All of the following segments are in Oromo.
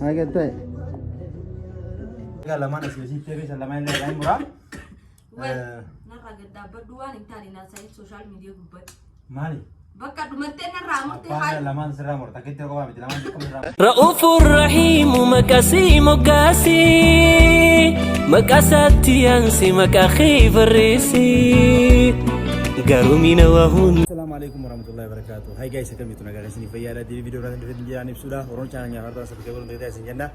هاي قد ايه قال لما انا سياسي تبي سلام عليك يا مرام نرى قد بدوان انتاني ناساي السوشيال ميديا قبل مالي بكا دمتين الرامر تهاي لما نسرع مرتا كنت قوام لما رؤوف رحيم مكاسي مكاسات ينسي مكاخي فريسي قارومين وهون. السلام عليكم ورحمة الله وبركاته. هاي جايز كم يتونا قاعد سني فيا دي فيديو راه في تنجرا نبسودا ورون channel nya harta seperti kalau kita senjana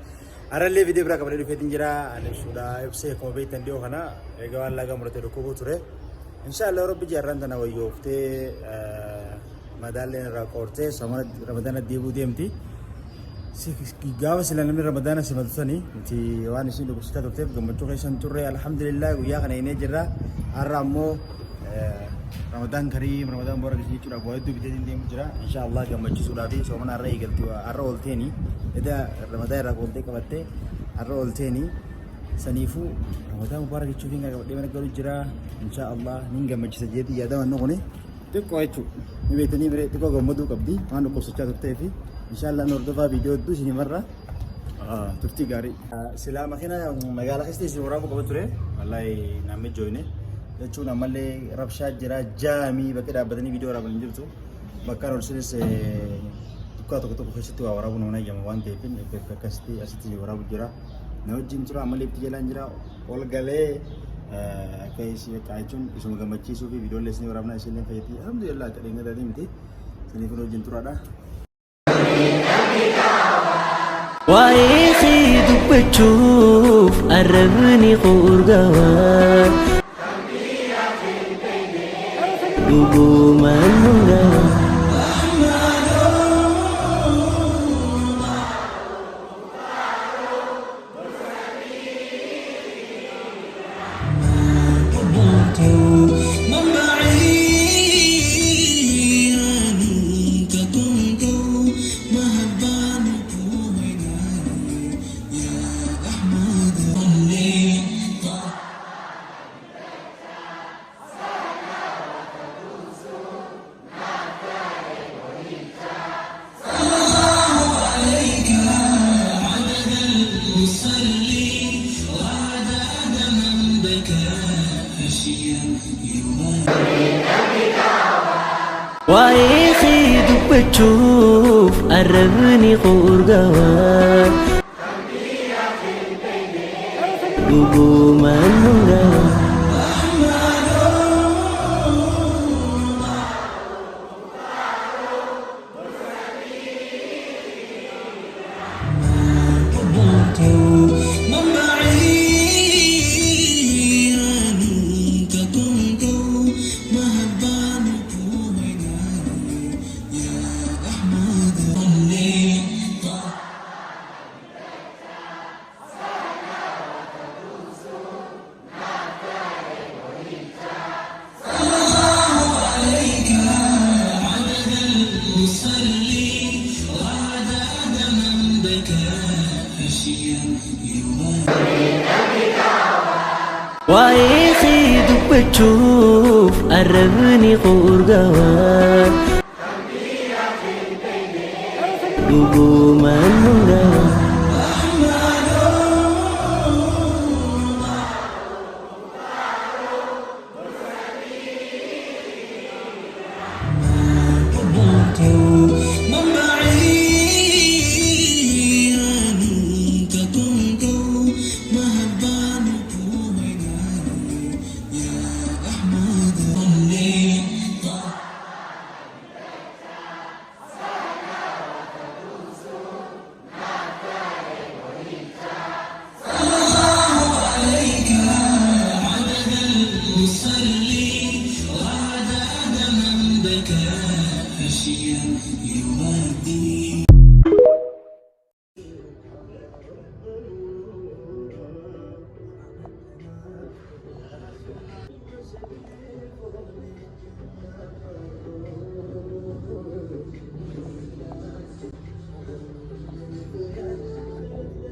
arale video berapa kali di tنجرا nibsuda FC ko be tan dio kana ega wala ga murate do ko boture inshallah rabbi jarran tana wayofte madalen rakorte samar ramadana dibu demti si gawa silana min ramadana simadsani ti wani sin do kusta to teb gamto kaysan turre alhamdulillah wiya kana ine jirra aramo رمضان كريم رمضان مبارك جي ترى بويدو بدين ديم جرا ان شاء الله كم بجي سولادي سومنا الرأي قلتوا الرول ثاني اذا رمضان راقول تك بته الرول ثاني سنيفو رمضان مبارك تشوفين قبل ما نقول جرا ان شاء الله نينغا مجي سجيتي يا ده نغني تكويتو نبيتني بري تكو غمدو قبدي ما نكو سچا تفتي ان شاء الله نردفا فيديو دوسني مره تفتي غاري سلام اخينا مغالا استي سورابو قبتره والله نامي جوينه jechuun ammallee rabshaa jira jaamii bakka dhaabbatanii viidiyoo waraabanii jirtu bakka roolsinis dukkaa tokko tokko keessatti waa waraabuun nama eeyyama waan ta'eef akkasitti asitti waraabu jira na wajjin tura ammallee itti jalaan jira ol galee keessi bakka jechuun isuma gammachiisuu fi viidiyoo leesnee waraabnaa isheen fayyadii alhamdulillah akka dheengata deemte saniif wajjin turaadha. وايخي دبتشوف قربني قرقوان hubungan mula وايخي دبتشوف قربني قرقوان hubungan mula وايخي دبتشوف قربني قرقوان hubungan mula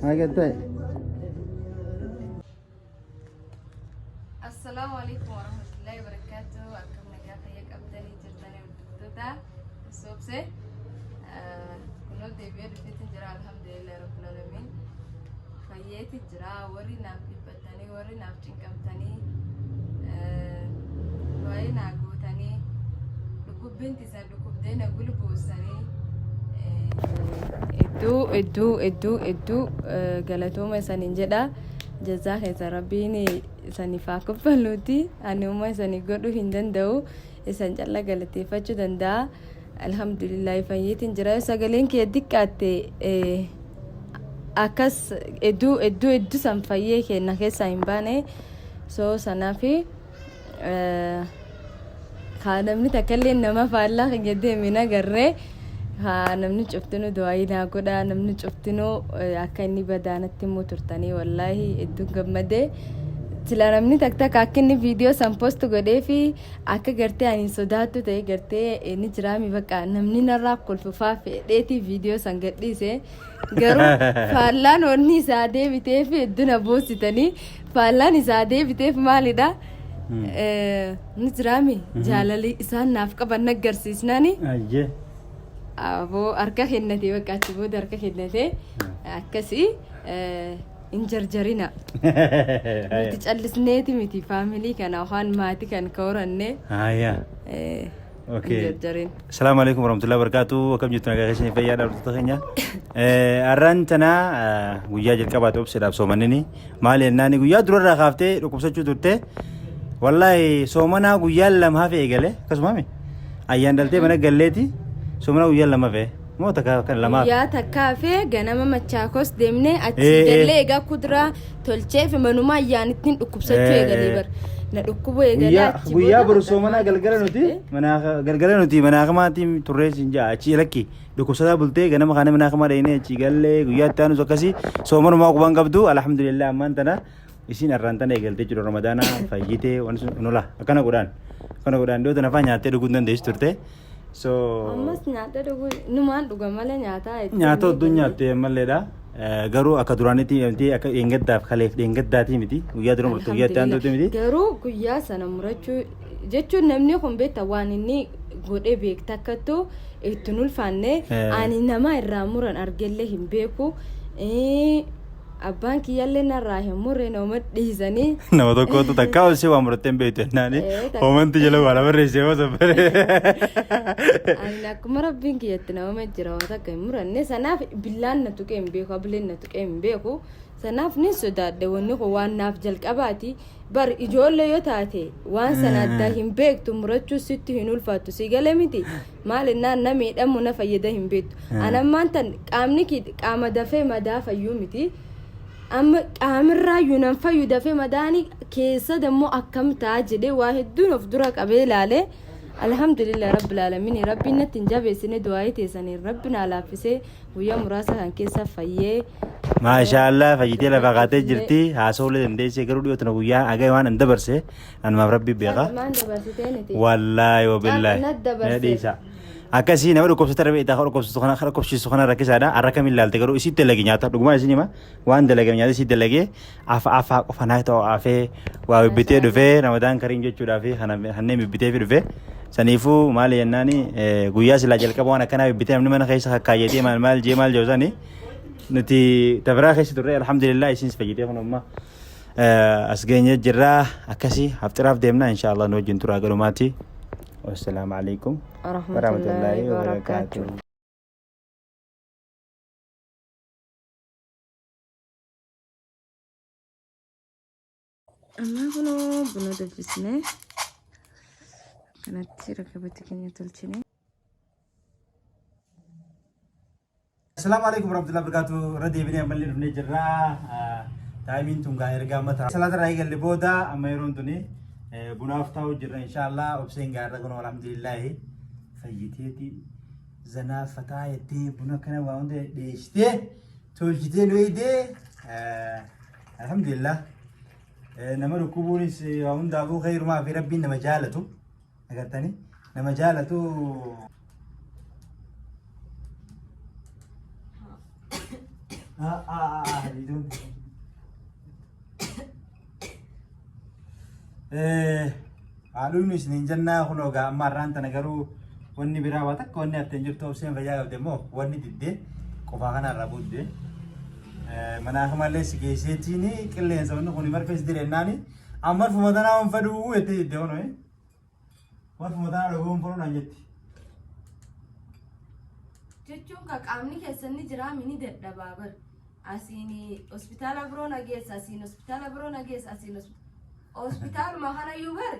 هاي قد ايه السلام عليكم ورحمة الله وبركاته. أكم نجاح يك أبداني جرتني ودكتورة الصوبسة كنا دبير في تنجرا الحمد لله رب العالمين. fayyeeti jira warri naaf dhibbatanii warri naaf cinqamtanii waa'ee naa gootanii dhukkubbiin isa dhukkubdee na gulbuusanii hedduu galatooma isaniin jedha jazaa keessa rabbiin isaniif haa kaffaluuti ani umma isanii godhuu hin danda'u isan calla galateeffachuu danda'a alhamdulillah fayyeetiin jira sagaleen kee diqqaatte akkas hedduu san fayyee kenna keessaa hin baane soo sanaafi haa namni takkaillee nama faallaa kiyya deemina garree haa namni cuftinu du'aayii naa godha namni cuftinu akka inni badaanatti immoo turtanii wallaahi hedduu gammadee sila namni takka akka inni viidiyoo san post godhee fi akka gartee ani sodaattu ta'e gartee inni jiraami bakka namni narraa kolfufaa fedheetii viidiyoo san gadhiise garuu faallaan onni isaa deebitee fi hedduu na boositanii faallaan isaa deebiteef maalidha ni jiraami jaalalli isaan naaf qaban agarsiisnani aboo harka kennatee bakka achi booda harka kennatee akkasii hin jarjarina nuti callisneeti miti faamilii kana waan maatii kan ka horanne السلام عليكم ورحمة الله وبركاته وكم جيتنا كاشين في يادا وتتخنيا أرانتنا ويا جل كبات أوبس لاب سومنني مالي ناني ويا درور رخافته ركوب سجود درته والله سومنا ويا لما في إيجاله كسمامي أيان دلته بنا قلتي سومنا ويا لما في مو تكا كان لما يا تكافي جنما متشاكوس دمني أتجلى إيجا كدرة تلشة في منوما يعني تين ركوب سجود إيجالي بر نركوب إيجالي ويا برسومنا galgala nuti mana kamaati turrees inja achi lakki dhukkubsataa bultee ganama kana mana kamaa deene achi galle guyyaa itti aanu akkasi soomanuma quban qabdu alhamdulillah ammaan tana isin arraantan eegaltee jiru ramadaana fayyitee waan sun nola akkana godhaan dhiyoo tana faa nyaattee dhuguu dandeessu turte so ammas nyaata dhuguu numaan dhuga malee nyaata odduu nyaattee malleedha garuu akka duraanitti miti akka dheengaddaaf kaleef dheengaddaatii miti guyyaa dura murtuu guyyaa itti aantuuti miti garuu guyyaa sana murachuu jechuun namni kun beekta waan inni godhee beekta akkattuu ittiin ulfaanne ani nama irraa muran argellee hin beeku abbaan kiyyallee narraa hin murre nama dhiisanii nama tokkotu takkaa olsee waan murattee hin beektu jennaani hoomanti jala waa lama reessee yoo saffare ani akkuma rabbiin kiyyatti nama jira waan takka hin muranne sanaaf billaan na tuqee hin beeku ableen na tuqee hin beeku sanaaf ni sodaadde wanni kun waan naaf jalqabaati bar ijoollee yoo taate waan sana addaa hin beektu murachuu sitti hin ulfaattu si galee miti maalinnaan na miidhamu na fayyada hin beektu anammaan tan qaamni qaama dafee madaa fayyuu miti amma qaamirraa yuunan fayyu dafee madaanii keessa dammoo akkam ta'a jedhee waa hedduun of dura qabee ilaalee alhamdulillah rabbil alamin rabbiin natti hin jabeessine du'aa teessanii rabbiin alaaffisee guyyaa muraasa kan keessa fayyee maashaallah fayyitee lafa qaatee jirti haasawlee dandeessee garuu dhiyootana guyyaa agay waan hin dabarse anumaaf rabbi beeka wallaahi wabillaahi dhiisa akkasii nama dhukkubsata dhabee itti dhukkubsiisu kana rakkisaadha har'a kam ilaalte garuu isitti dalage nyaata dhugumaa isin hima waan dalagame nyaata isitti dalage afaa qofanaa ta'u afee waa bibbitee dhufee ramadaan kariim jechuudhaaf hanneen bibbitee fi dhufee saniifuu maali jennaani guyyaa silaa jalqaba waan akkanaa bibbitee namni mana keessa kakkaayyatee maal jedhu sani nuti tabiraa keessa turre alhamdulillah isinis fayyitee kun amma as geenye jirraa akkasii haftiraaf deemna inshaallah nu wajjin turaa galumaatti والسلام عليكم ورحمة الله وبركاته أما هنا بنود بسنة كانت ركبتي كنية تلشني السلام عليكم ورحمة الله وبركاته ردي بني أملي بني جرا تايمين تونغا إرجع متى سلام رايق اللي بودا أما يرون توني بنافتاو جرا إن شاء الله وبسين قاعد رجعنا والحمد لله فيتيتي زنا فتايتي بنا كنا وعند ديشتي تولجتي نويدي الحمد لله نما ركوبوني وعند أبو خير ما في ربي نما جالتو أكتني نما جالتو بدون قالوا لي سنين جنة خلوقا مران تنقروا وني براواتك وني أتنجر توبسين فجاء قبل مو وني تدي كفاخنا رابود دي Mana kamallee si geesseetini qilleensa wanni kun marfees dirennaani amma fumatanaa waan faduu jettee jettee ono waan fumatanaa dhabuun funuun jetti. Jechuun ka qaamni keessan ni jira mini dadhabaa bar asiin hospitaala biroo nageessa asiin hospitaala biroo nageessa asiin hospitaaluma kanayyuu bar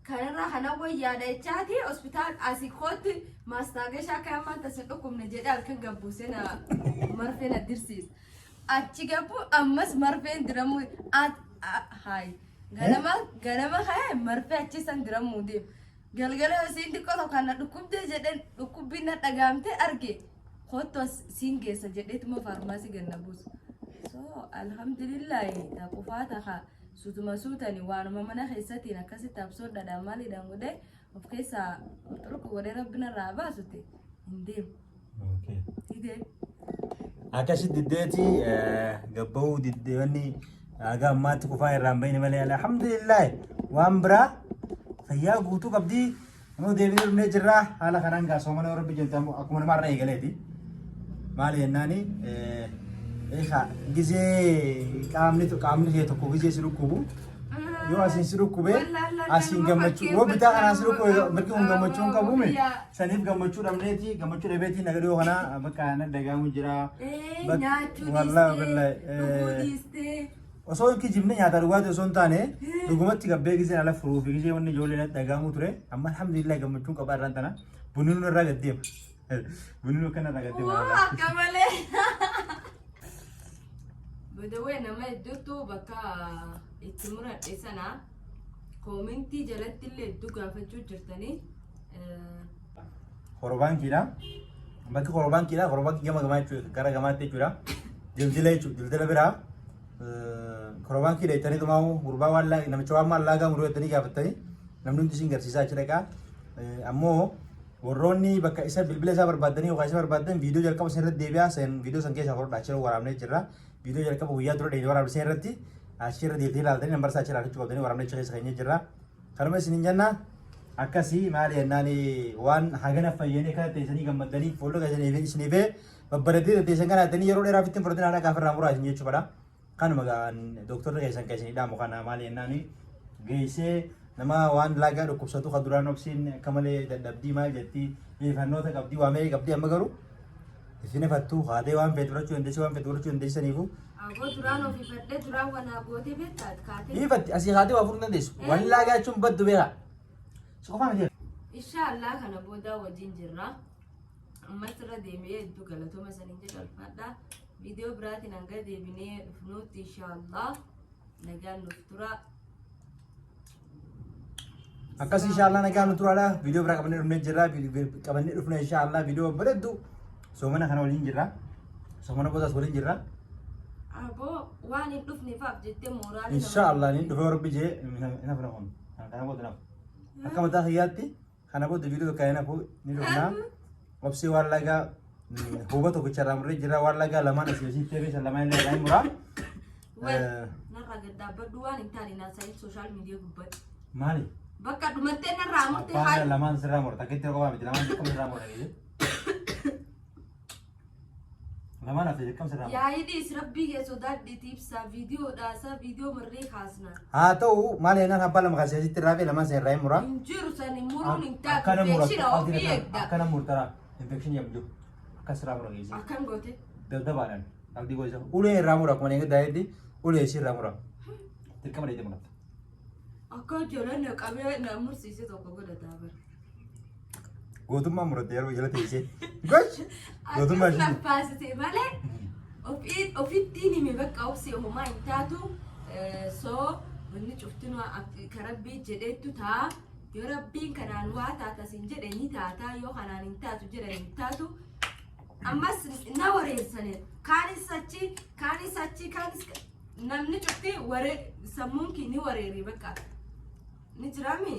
kanarraa kana wayyaadha jechaati hospitaal asii kootti maastaageshaa kan ammaan tasin dhukkubne jedhe halkan gabbuusee na marfee na dirsiisa. Achi gabbu ammas marfeen diramu haay ganama kaya marfee achi san diramu deem galgala siin xiqqoo tokko na dhukkubdee jedhen dhukkubbiin na dhagaamte arge kottu siin geessa jedheetuma faarmaasii ganna buusu. So alhamdulillahi ta qufaa taha sutuma suutani waanuma mana keessatiin akkasitti absoo dhadhaa maaliidhaan godhe of keessaa xurqu godhee rabbina irraa baasute hin deemu. Akkasi diddeeti gabbahuu diddeewanni aga ammaatti kufaa irraan bahine malee alhamdulillah waan biraa fayyaa guutuu qabdii nama deebinee dhufnee jirraa haala kanaan gaasoo mana rabbi jaltamu akkuma namarraa eegaleeti maali jennaani gizee qaamni kee tokko gizee si dhukkubu yoo asiin si dhukkube asiin gammachuu yoo bitaa kanaa si dhukkube mirgi kun gammachuun qabuume saniif gammachuu dhabneeti gammachuu dhabeetii nagadii yoo kanaa bakka na dagaamu jira wallaahi wallaahi osoo inni jimne nyaata dhugaatii osoo hin taane dhugumatti gabbee gizeen ala furuu fi gizee wanni ijoollee na dagaamu ture amma alhamdulillah gammachuun qabaa irraan tana bunni nu irraa gaddeema bunni nu akkana irraa gaddeema akka malee بدوي نما يدوتو بكا اتمرة إسنا كومنتي جلت اللي دوكا فجو جرتني خربان كذا بكا خربان كذا خربان كذا ما جماعة كارا جماعة تجورا جلدلا برا خربان كذا تاني تماو غربا ولا نم شوام ما لاغا مرو تاني كافتني نمنون تسين غرسيسا أشركا أمو وروني بكا إسا بالبلة بربادني وقايسا بربادن فيديو جلكا بسيرت ديبيا سين فيديو سانكي سافر داشر ورامني جرا فيديو جلكا بويا درو ديجو ورام سيرتي أشير ديلتي لالتني نمبر ساشر أكتشو قبضني ورامني شخص خيني جرا كرمه سنين جنا أكاسي مالي ناني وان حاجنا فيني كا تيسني كمدني فولو كاسني إيفين سنيفه ببردي تيسن كنا تاني يرو ديرا فيتين فردين أنا كافر رامورا سنيجي شبرا كانوا مغان دكتور كاسن كاسني دامو كنا مالي ناني جيسه nama waan laga dhukkubsatu kaduraan obsiin kamalee dadhabdii maal jetti fannoota qabdii waamee qabdii amma garuu isin fattuu haadee waan feetu fudhachuu dandeessi waan feetu fudhachuu dandeessaniifu. Aboo duraan ofii fadhee duraan wanaa gootee beektaat kaatee. Ifatti asii haadee waa fudhuu dandeessu waan lagaa jechuun baddu beeka. Si qofaan jira. Inshaallah kana booda wajjin jirra. Ammas irra deemee hedduu galatooma saniin jedhu alfaadha. Viidiyoo biraatiin hanga deebinee dhufnuutti inshaallah nagaan nuuf tura. Akkas inshaallah nagaan nuuf turaadha. Viidiyoo biraa qabannee dhufnee jirra. Qabannee dhufnee inshaallah viidiyoo bareeddu soomana kana waliin jirra. Soomana boodaas waliin jirra. Aboo waan hin dhufneefaaf jettee mooraalii. Inshaallah ni dhufee rabbi jee naaf nafoon. Kana booda naaf. Akka mataa xiyyaatti kana booda viidiyoo tokko naaf ni dhufnaa. Obsii waan lagaa huba tokkicha irraa murree jirra. Waan lagaa lamaan asii asii ta'ee isa lamaan illee irraa muraa. Narraa gaddaabadhu waan hin taane naasa'in sooshaal miidiyaa gubbatti. Maali? Bakka dhumattee narraa murtee haala lamaan sirraa murta akkitti qofaa miti lamaan akkam sirraa murta jechuudha. Lamaan hafe akkam sirraa murta. Yaa'idis rabbii kee sodaadhiiti ibsaa viidiyoodhaasaa viidiyoo marree kaasna. Haa ta'u maal jennaan abbaa lama kaasee asitti irraa fi lamaan sirraa muraa. Hin jiru sani muruun hin taatu infekshinaa ofii eegda. Akkana murtaraa infekshinii yabdu akkas sirraa mura geessi. Akkam goote. Dabdabaadhaan abdii gosa ulee irraa mura akkuma eeggaddaa heddi ulee ishee irraa mura. Dirqama dheedee murata. Akka jalan qabee na mursiisee tokko godhataa bara. Gootummaa murattee yeroo jala teessee. Gosh! Gootummaa ishee. Akka faasitee malee ofittiin hime bakka obsee homaa hin taatu soo wanni cuftinuu karabbii jedheettu taa yoo rabbiin kanaan waa taatas hin jedhe ni taataa yoo kanaan hin taatu jedhan hin taatu. Ammas na wareessane kaanis achi namni cufti sammuun kii ni wareeri bakka. Ni jirami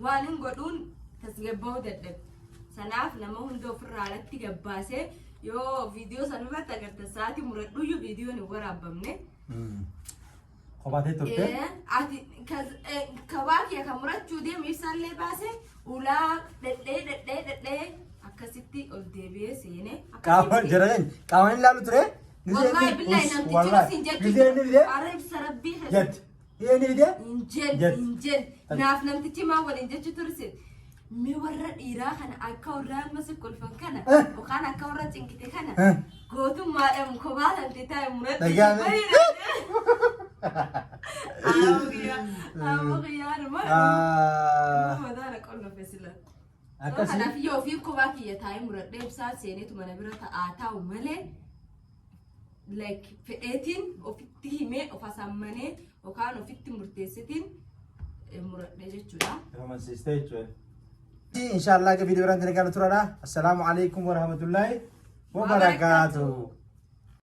waan hin godhuun tasgabba'uu dadhabe. Sanaaf nama hunda ofirraa alatti gabbaasee yoo viidiyoo sanarratti agartan sa'aatii muradhuyyuu viidiyoon hin waraabamne. Kophaatee turte? Ati kabaa kee kan murachuu deemu ibsaallee baasee ulaa dhedhee akkasitti ol deebi'ee seenee. Qaama hin ilaalu ture? والله بالله نمت والله تجلس إنجل جزء إني بدي عارف سربي جد هي إني بدي إنجل جد. إنجل ناف نمت تجمع ولا إنجل ترسل مورد إيران أنا أكوران مسك كل فكنا وكان أكوران تنكتي كنا قوتو ما أم كوبال أنت تاي مرد أبغي أنا ما ما دارك كله فسلا أنا في يوم في كوباكي يتاي مرد ده بسال سنة ثم نبرة آتا وملة like في 18 أو في تهمة أو فسامنة أو كانوا في تمرتستين مرد ده جتشولا هم سيستيج إن شاء الله كفيديو رانتنا كانت ترانا السلام عليكم ورحمة الله وبركاته